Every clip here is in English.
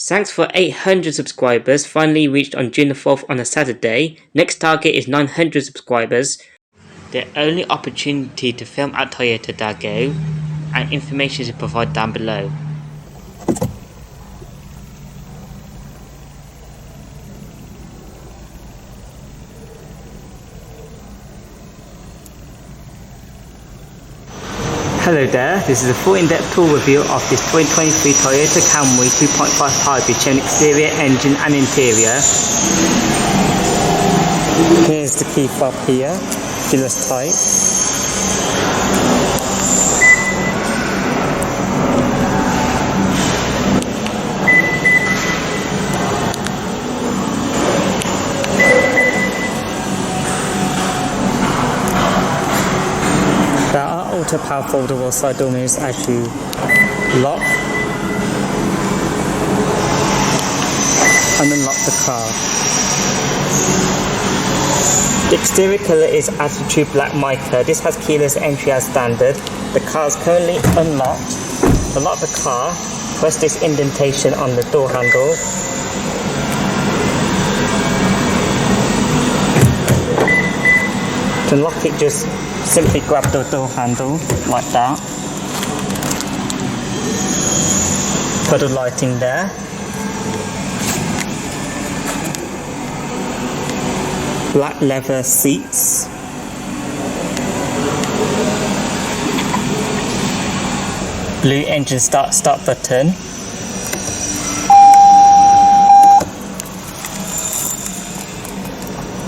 Thanks for 800 subscribers, finally reached on June the 4th on a Saturday. Next target is 900 subscribers. The only opportunity to film at Toyota Dago, and information is provided down below. Hello there, this is a full in-depth tour review of this 2023 Toyota Camry 2.5 Hybrid showing exterior, engine and interior. Here's the Keyfob here, dealer's type. There are auto power foldable side door mirrors as you lock and unlock the car. The exterior colour is Attitude Black Mica. This has keyless entry as standard. The car is currently unlocked. To unlock the car, press this indentation on the door handle. To unlock it, just simply grab the door handle like that. Put the lighting there. Black leather seats. Blue engine start button.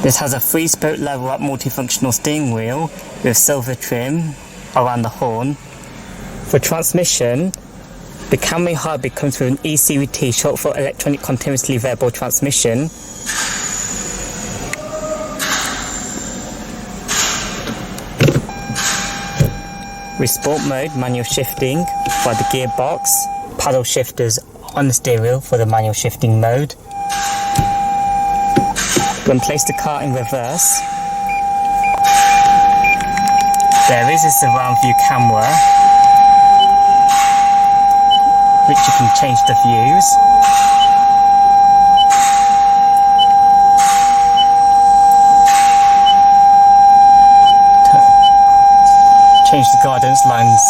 This has a 3-spoke level up multifunctional steering wheel with silver trim around the horn. For transmission, the Camry Hybrid comes with an e-CVT, short for electronic continuously variable transmission. With sport mode, manual shifting by the gearbox, paddle shifters on the steering wheel for the manual shifting mode. When place the car in reverse, there is a surround view camera, which you can change the views. Change the guidance lines.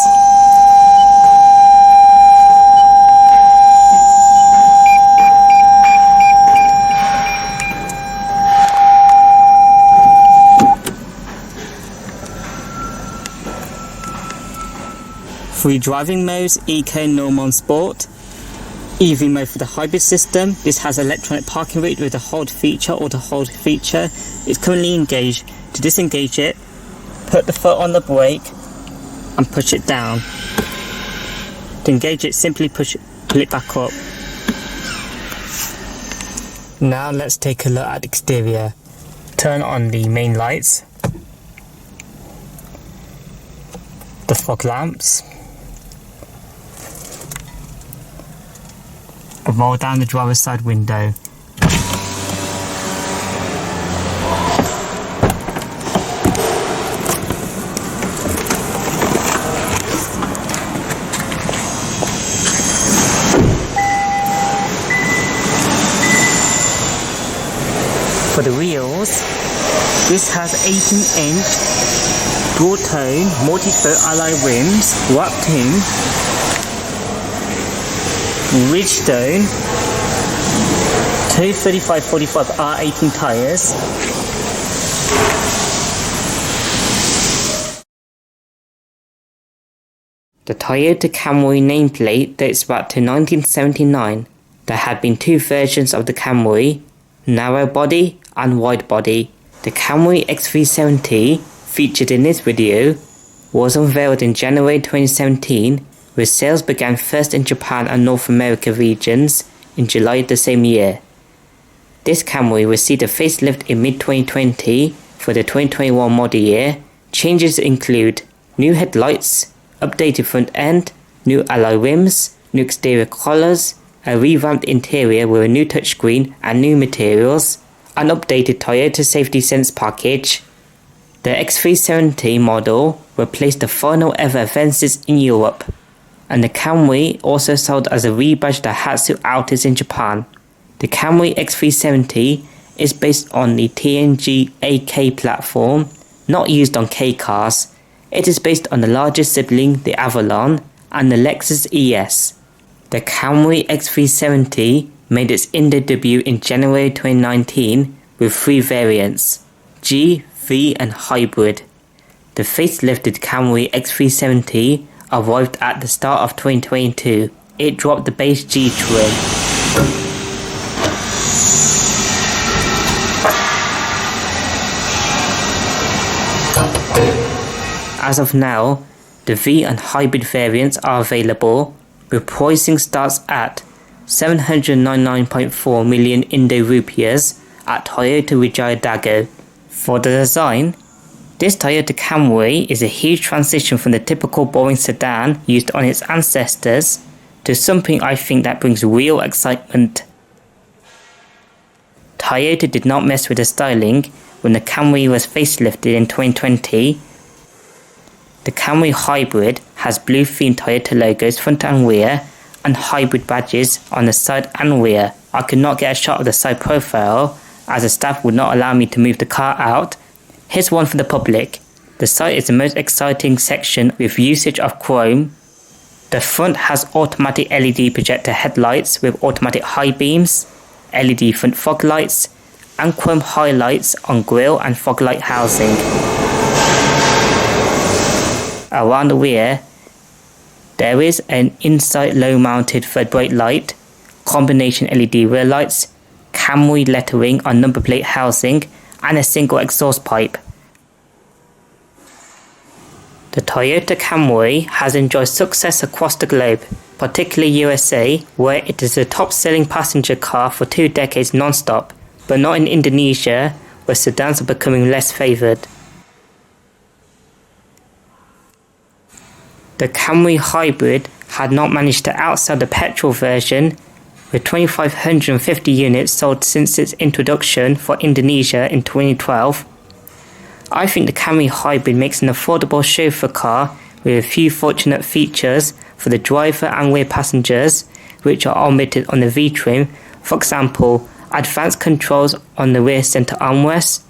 Three driving modes: Eco, Normal and Sport. EV mode for the hybrid system. This has electronic parking brake with a hold feature or the hold feature. It's currently engaged. To disengage it, put the foot on the brake and push it down. To engage it, simply pull it back up. Now let's take a look at the exterior. Turn on the main lights, the fog lamps, and roll down the driver's side window. For the wheels, this has 18-inch broad tone multi-spoke alloy rims, wrapped in Ridgestone 235/45 R18 tyres. The Toyota Camry nameplate dates back to 1979. There had been two versions of the Camry, narrow body and wide body. The Camry X370, featured in this video, was unveiled in January 2017, with sales began first in Japan and North America regions in July the same year. This Camry received a facelift in mid-2020 for the 2021 model year. Changes include new headlights, updated front end, new alloy rims, new exterior colours, a revamped interior with a new touchscreen and new materials, an updated Toyota Safety Sense package. The X370 model replaced the final ever Avensis in Europe. and the Camry also sold as a rebadged Daihatsu Altis in Japan. The Camry X370 is based on the TNG AK platform, not used on K cars. It is based on the largest sibling, the Avalon, and the Lexus ES. The Camry X370 made its INDO debut in January 2019 with 3 variants, G, V and Hybrid. The facelifted Camry X370 arrived at the start of 2022. It dropped the base G trim. As of now, the V and Hybrid variants are available, with pricing starts at 799.4 million Indo rupees at Toyota Wijaya Dago. For the design, this Toyota Camry is a huge transition from the typical boring sedan used on its ancestors to something I think that brings real excitement. Toyota did not mess with the styling when the Camry was facelifted in 2020. The Camry Hybrid has blue themed Toyota logos front and rear and hybrid badges on the side and rear. I could not get a shot of the side profile as the staff would not allow me to move the car out. Here's one for the public. The side is the most exciting section with usage of chrome. The front has automatic LED projector headlights with automatic high beams, LED front fog lights, and chrome highlights on grille and fog light housing. Around the rear, there is an inside low mounted third brake light, combination LED rear lights, Camry lettering on number plate housing, and a single exhaust pipe. The Toyota Camry has enjoyed success across the globe, particularly USA, where it is the top-selling passenger car for 2 decades non-stop, but not in Indonesia, where sedans are becoming less favoured. The Camry Hybrid had not managed to outsell the petrol version, with 2,550 units sold since its introduction for Indonesia in 2012. I think the Camry Hybrid makes an affordable chauffeur car with a few fortunate features for the driver and rear passengers, which are omitted on the V trim. For example, advanced controls on the rear centre armrest,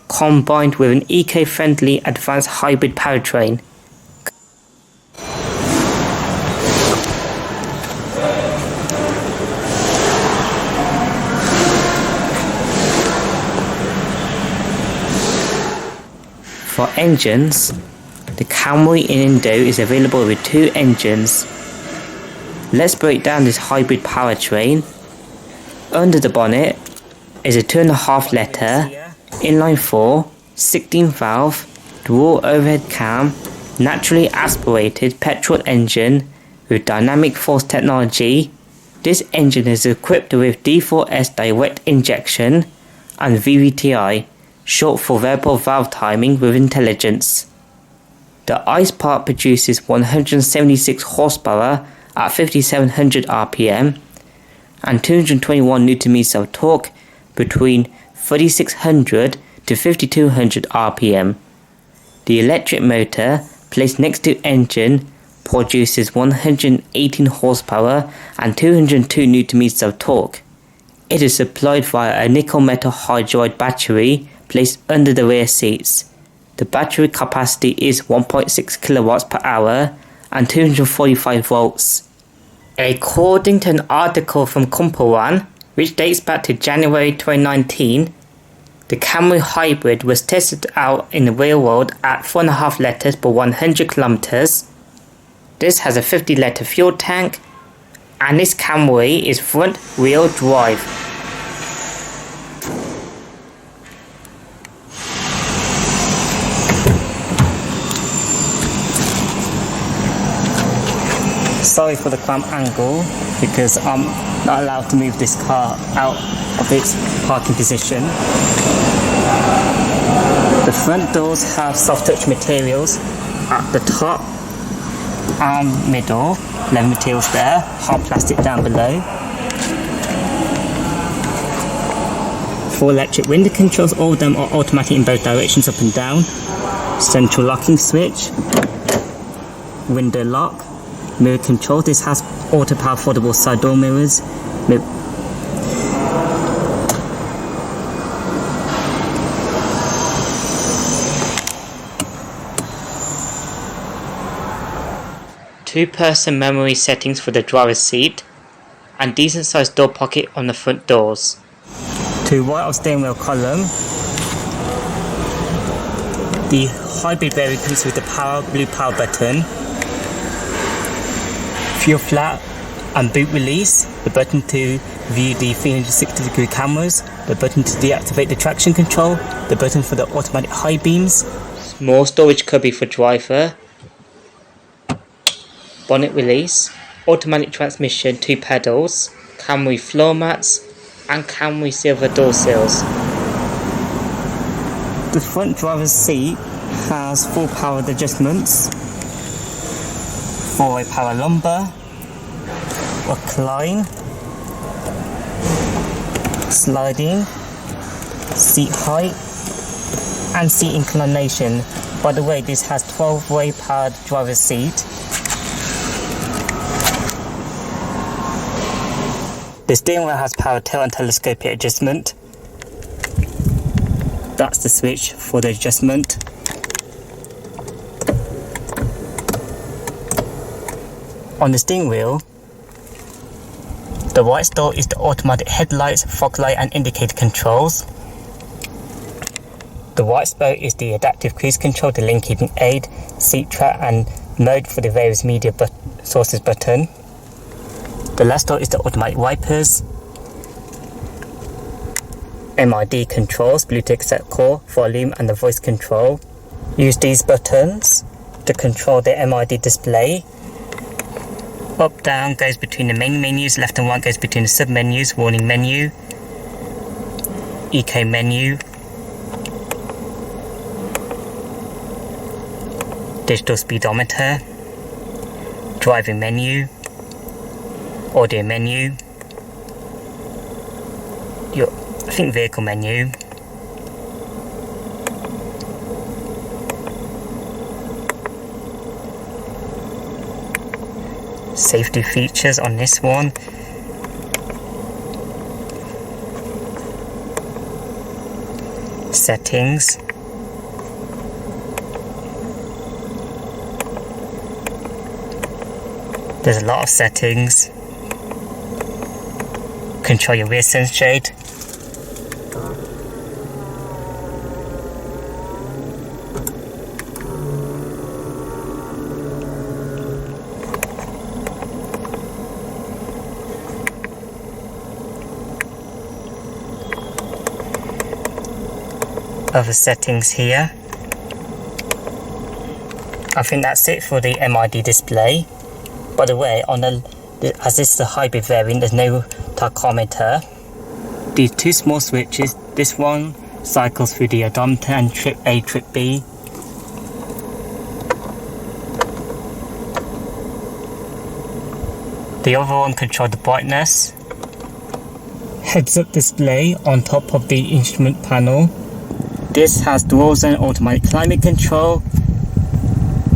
combined with an eco-friendly advanced hybrid powertrain. For engines, the Camry in Indo is available with 2 engines. Let's break down this hybrid powertrain. Under the bonnet is a 2.5 litre, inline 4, 16 valve, dual overhead cam, naturally aspirated petrol engine with dynamic force technology. This engine is equipped with D4S direct injection and VVTi, short for variable valve timing with intelligence. The ICE part produces 176 horsepower at 5700 RPM and 221 Nm of torque between 3600 to 5200 RPM. The electric motor placed next to engine produces 118 horsepower and 202 Nm of torque. It is supplied via a nickel metal hydride battery placed under the rear seats. The battery capacity is 1.6 kilowatts per hour and 245 volts. According to an article from Kumpulan, which dates back to January 2019, the Camry Hybrid was tested out in the real world at 4.5 litres per 100 kilometers. This has a 50 litre fuel tank, and this Camry is front wheel drive. Sorry for the clamp angle, because I'm not allowed to move this car out of its parking position. The front doors have soft touch materials at the top and middle, leather materials there, hard plastic down below. 4 electric window controls, all of them are automatic in both directions, up and down. Central locking switch, window lock, Mirror control. This has auto power foldable side door mirrors. Two-person memory settings for the driver's seat, and decent sized door pocket on the front doors. To right of steering wheel column, the hybrid variant comes with the blue power button, fuel flap and boot release, the button to view the 360-degree cameras, the button to deactivate the traction control, the button for the automatic high beams, small storage cubby for driver, bonnet release, automatic transmission, 2 pedals, Camry floor mats and Camry silver door sills. The front driver's seat has 4 power adjustments for a power lumbar, recline, sliding, seat height and seat inclination. By the way, this has 12-way powered driver's seat. The steering wheel has power tilt and telescopic adjustment. That's the switch for the adjustment. On the steering wheel, the right door is the automatic headlights, fog light and indicator controls. The right spoke is the adaptive cruise control, the lane keeping aid, seat track and mode for the various media sources button. The left door is the automatic wipers, MID controls, Bluetooth set core, volume and the voice control. Use these buttons to control the MID display. Up down goes between the main menus, left and right goes between the sub menus, warning menu, EK menu, digital speedometer, driving menu, audio menu, I think vehicle menu, safety features on this one, settings, there's a lot of settings. Control your rear sunshade, other settings here. I think that's it for the MID display. By the way, as this is a hybrid variant, there's no tachometer. These 2 small switches, this one cycles through the odometer and trip A, trip B. The other one controls the brightness. Heads-up display on top of the instrument panel. This has dual zone automatic climate control,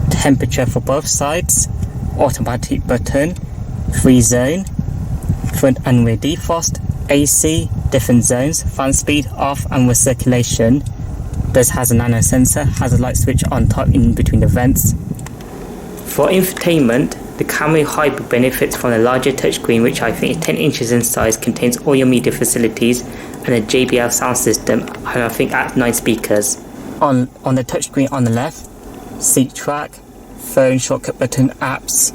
temperature for both sides, automatic button, free zone, front and rear defrost, AC, different zones, fan speed, off and recirculation. This has a nano sensor, has a light switch on top in between the vents. For infotainment, the Camry Hybrid benefits from a larger touchscreen, which I think is 10 inches in size, contains all your media facilities and a JBL sound system, and I think at 9 speakers. On the touchscreen on the left, seat track, phone shortcut button, apps,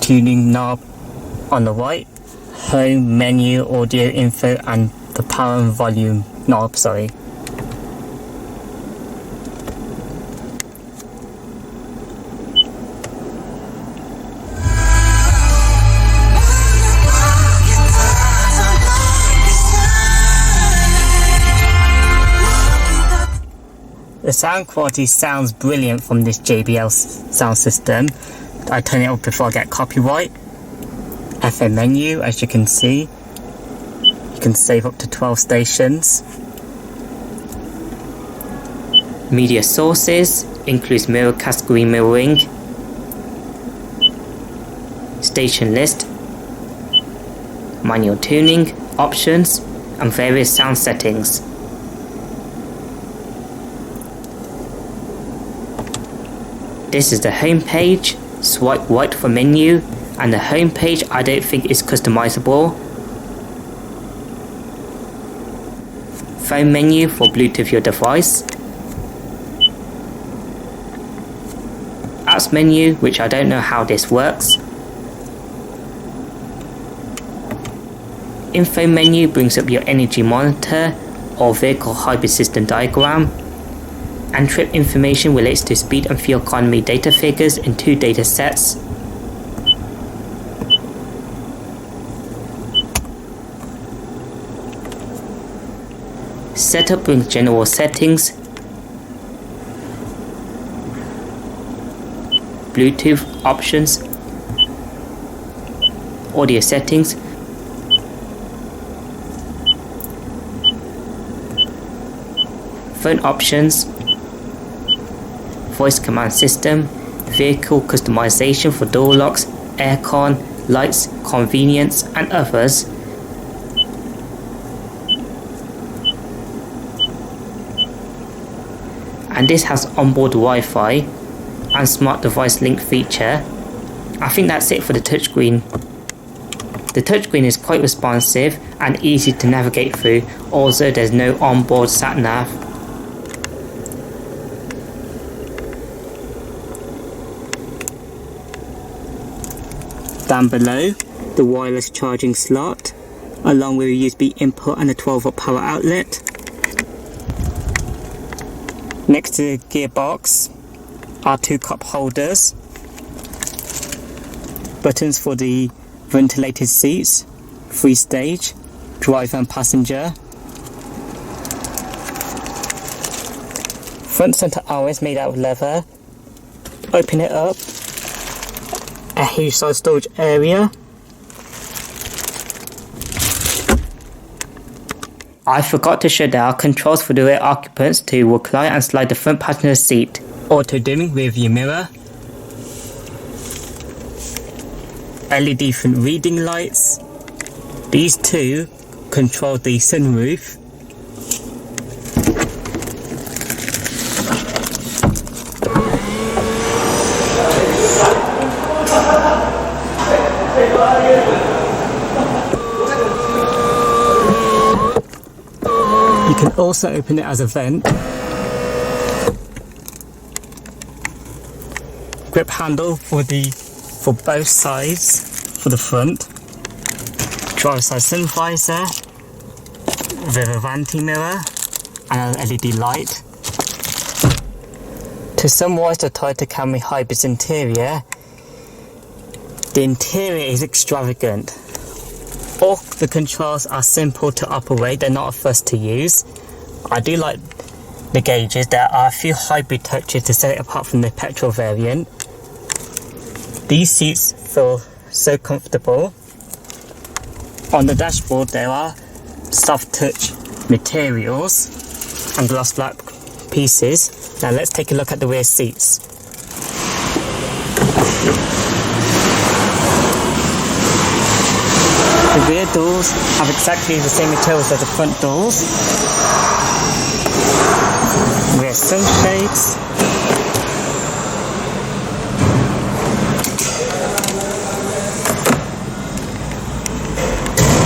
tuning knob. On the right, home, menu, audio info and the power and volume knob, The sound quality sounds brilliant from this JBL sound system. I turn it up before I get copyright. FM menu, as you can see. You can save up to 12 stations. Media sources includes mirrorcast screen mirroring. station list, manual tuning, options, and various sound settings. This is the home page. Swipe right for menu, and the home page I don't think is customizable. Phone menu for Bluetooth your device. Apps menu, which I don't know how this works. Info menu brings up your energy monitor or vehicle hybrid system diagram. And trip information relates to speed and fuel economy data figures in 2 data sets. Setup brings general settings, Bluetooth options, audio settings, phone options, voice command system, vehicle customization for door locks, aircon, lights, convenience, and others. And this has onboard Wi-Fi and smart device link feature. I think that's it for the touchscreen. The touchscreen is quite responsive and easy to navigate through. Also, there's no onboard sat nav. Down below, the wireless charging slot, along with a USB input and a 12-volt power outlet. Next to the gearbox are 2 cup holders, buttons for the ventilated seats, 3-stage, driver and passenger. Front center armrest made out of leather. Open it up. A huge size storage area. I forgot to show there are controls for the rear occupants to recline and slide the front passenger seat. Auto dimming rearview mirror. LED front reading lights. These 2 control the sunroof. You can also open it as a vent. Grip handle for both sides for the front. Driver side sun visor with a vanity mirror and an LED light. To summarise the Toyota Camry Hybrid's interior, the interior is extravagant. All the controls are simple to operate, they're not a fuss to use. I do like the gauges, there are a few hybrid touches to set it apart from the petrol variant. These seats feel so comfortable. On the dashboard there are soft touch materials and gloss black pieces. Now let's take a look at the rear seats. The rear doors have exactly the same materials as the front doors. Rear sunshades.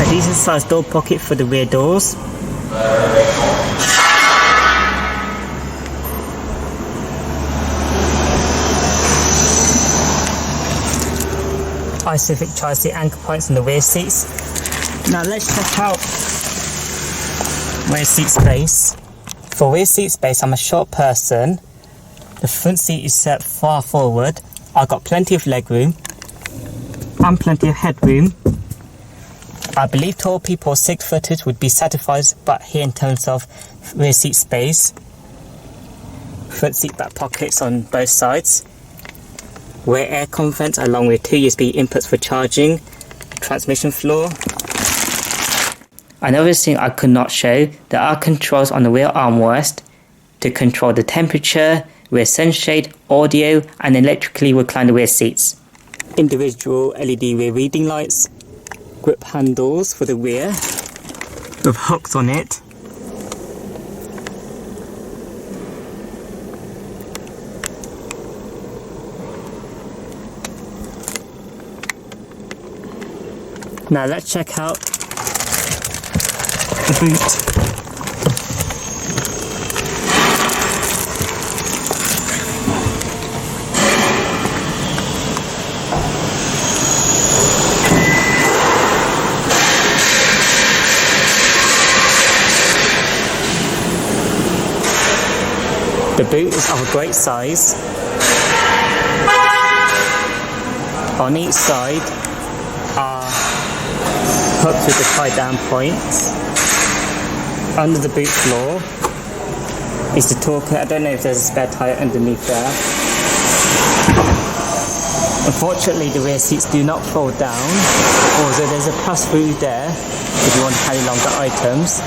A decent sized door pocket for the rear doors. iCivic charge seat anchor points in the rear seats. Now let's check out rear seat space. For rear seat space, I'm a short person. The front seat is set far forward. I've got plenty of legroom and plenty of headroom. I believe tall people or 6-footers would be satisfied, but here in terms of rear seat space, front seat back pockets on both sides. Rear aircon vents along with 2 USB inputs for charging, transmission floor. Another thing I could not show, there are controls on the rear armrest to control the temperature, rear sunshade, audio and electrically recline the rear seats. individual LED rear reading lights, grip handles for the rear with hooks on it. Now let's check out the boot. The boot is of a great size. On each side are hooks with the tie down points. Under the boot floor is the talker. I don't know if there's a spare tyre underneath there. Unfortunately, the rear seats do not fold down, although there's a pass through there if you want to carry longer items.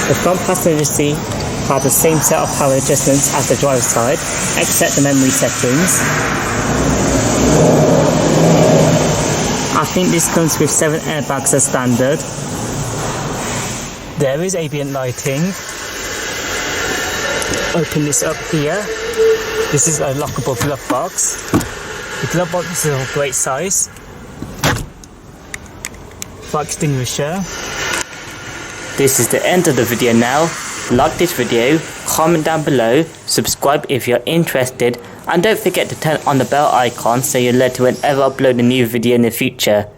The front passenger seat has the same set of power adjustments as the driver's side, except the memory settings. I think this comes with 7 airbags as standard. There is ambient lighting. Open this up here. This is a lockable glove box. The glove box is of great size. Fire extinguisher. This is the end of the video now. Like this video, comment down below, subscribe if you're interested, and don't forget to turn on the bell icon so you're alerted whenever I upload a new video in the future.